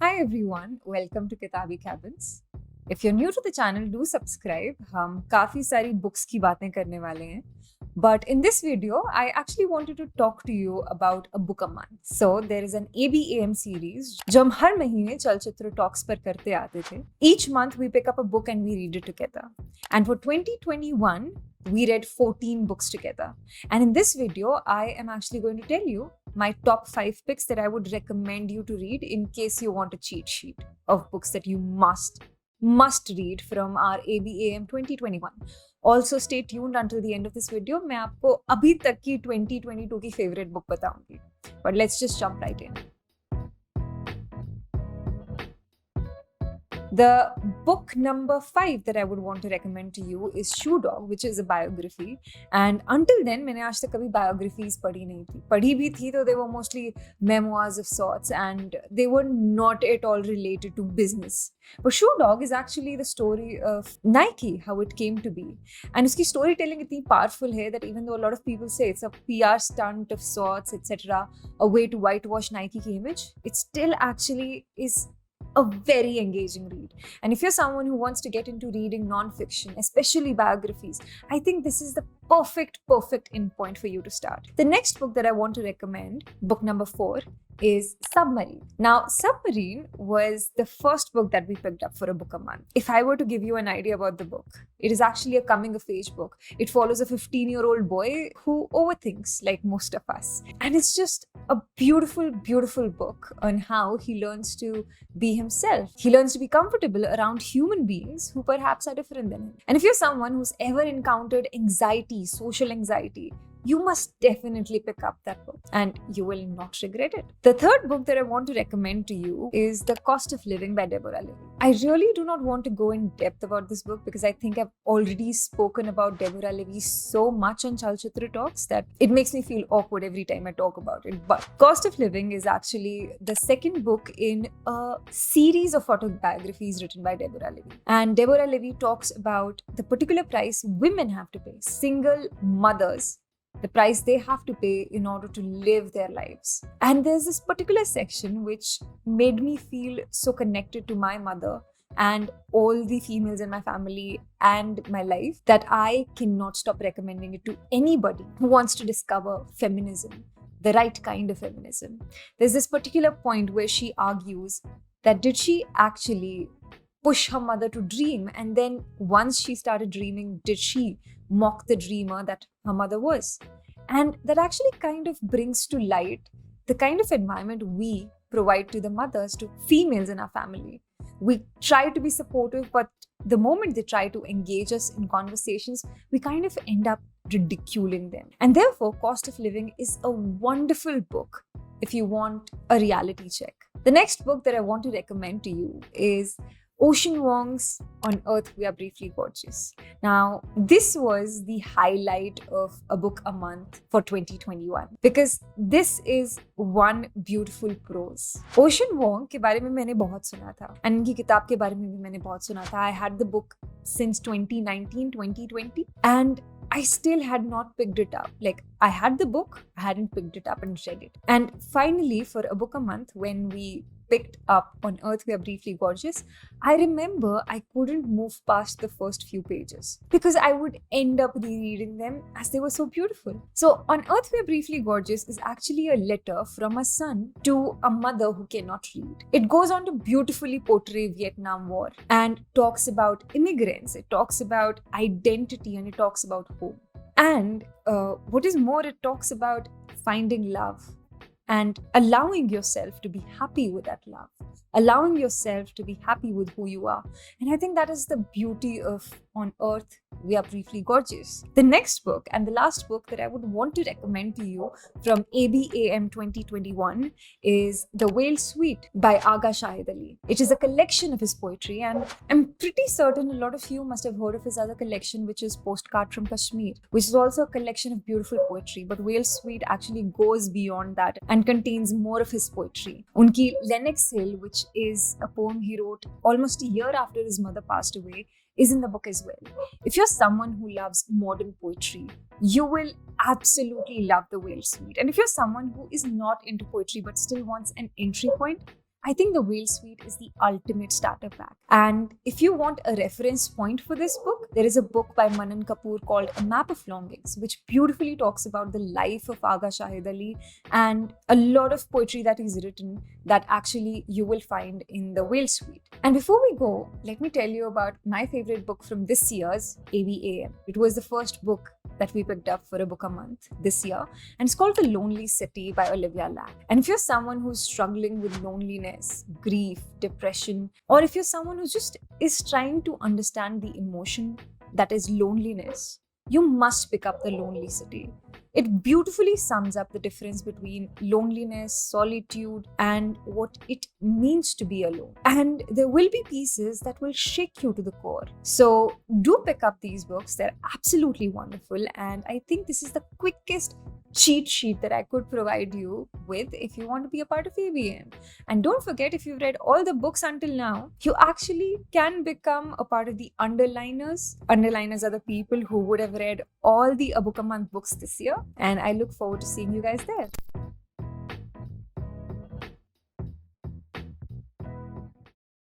Hi everyone, welcome to Kitaabi Cabins. If you're new to the channel, do subscribe. हम काफी सारी books की बातें करने वाले हैं. But in this video, I actually wanted to talk to you about a book a month. So there is an ABAM series जो हम हर महीने चलचित्र talks पर करते आते थे. Each month we pick up a book and we read it together. And for 2021, we read 14 books together. And in this video, I am actually going to tell you my top 5 picks that I would recommend you to read in case you want a cheat sheet of books that you must read from our ABAM 2021. Also stay tuned until the end of this video. मैं आपको अभी तक की 2022 की favorite book बताऊंगी. But let's just jump right in. The book number 5 that I would want to recommend to you is Shoe Dog, which is a biography. And until then, मैंने आज तक कभी biographies पढ़ी नहीं थी. पढ़ी भी थी तो they were mostly memoirs of sorts and they were not at all related to business. But Shoe Dog is actually the story of Nike, how it came to be. And उसकी storytelling इतनी powerful है that even though a lot of people say it's a PR stunt of sorts, etc., a way to whitewash Nike की image, it still actually is a very engaging read. And if you're someone who wants to get into reading non-fiction, especially biographies, I think this is the perfect end point for you to start. The next book that I want to recommend, book number 4, is Submarine. Now, Submarine was the first book that we picked up for a book a month. If I were to give you an idea about the book, it is actually a coming-of-age book. It follows a 15-year-old boy who overthinks like most of us. And it's just a beautiful book on how he learns to be himself. He learns to be comfortable around human beings who perhaps are different than him. And if you're someone who's ever encountered anxiety, social anxiety, you must definitely pick up that book and you will not regret it. The third book that I want to recommend to you is The Cost of Living by Deborah Levy. I really do not want to go in depth about this book because I think I've already spoken about Deborah Levy so much on Chalchitra Talks that it makes me feel awkward every time I talk about it. But Cost of Living is actually the second book in a series of autobiographies written by Deborah Levy. And Deborah Levy talks about the particular price women have to pay, single mothers, the price they have to pay in order to live their lives. And there's this particular section which made me feel so connected to my mother and all the females in my family and my life that I cannot stop recommending it to anybody who wants to discover feminism, the right kind of feminism. There's this particular point where she argues that did she actually push her mother to dream, and then once she started dreaming, did she mock the dreamer that her mother was? And that actually kind of brings to light the kind of environment we provide to the mothers, to females in our family. We try to be supportive, but the moment they try to engage us in conversations, we kind of end up ridiculing them. And therefore, Cost of Living is a wonderful book if you want a reality check. The next book that I want to recommend to you is Ocean Vuong's On Earth We Are Briefly Gorgeous. Now, this was the highlight of a book a month for 2021 because this is one beautiful prose. Ocean Vuong के बारे में मैंने बहुत सुना था and इनकी किताब के बारे में भी मैंने बहुत सुना था. I had the book since 2019, 2020 and I still had not picked it up. Like, I had the book, I hadn't picked it up and read it. And finally, for a book a month, when we picked up On Earth We Are Briefly Gorgeous, I remember I couldn't move past the first few pages because I would end up rereading them as they were so beautiful. So On Earth We Are Briefly Gorgeous is actually a letter from a son to a mother who cannot read. It goes on to beautifully portray Vietnam War and talks about immigrants, it talks about identity, and it talks about home. And what is more, it talks about finding love and allowing yourself to be happy with that love, allowing yourself to be happy with who you are. And I think that is the beauty of On Earth We Are Briefly Gorgeous. The next book and the last book that I would want to recommend to you from ABAM 2021 is The Whale Suite by Aga Shahid Ali. It is a collection of his poetry, and I'm pretty certain a lot of you must have heard of his other collection, which is Postcard from Kashmir, which is also a collection of beautiful poetry. But Whale Suite actually goes beyond that and contains more of his poetry. Unki Lennox Hill, which is a poem he wrote almost a year after his mother passed away, is in the book as well. If you're someone who loves modern poetry, you will absolutely love The Whale Suite. And if you're someone who is not into poetry but still wants an entry point, I think The Whale Suite is the ultimate starter pack. And if you want a reference point for this book, there is a book by Manan Kapoor called A Map of Longings, which beautifully talks about the life of Aga Shahid Ali and a lot of poetry that he's written that actually you will find in The Whale Suite. And before we go, let me tell you about my favorite book from this year's ABAM. It was the first book that we picked up for a book a month this year, and it's called The Lonely City by Olivia Lack. And if you're someone who's struggling with loneliness, grief, depression, or if you're someone who just is trying to understand the emotion that is loneliness, you must pick up The Lonely City. It beautifully sums up the difference between loneliness, solitude, and what it means to be alone. And there will be pieces that will shake you to the core. So do pick up these books. They're absolutely wonderful. And I think this is the quickest cheat sheet that I could provide you with if you want to be a part of ABM. And don't forget, if you've read all the books until now, you actually can become a part of the underliners. Underliners are the people who would have read all the A Book a Month books this year. And I look forward to seeing you guys there.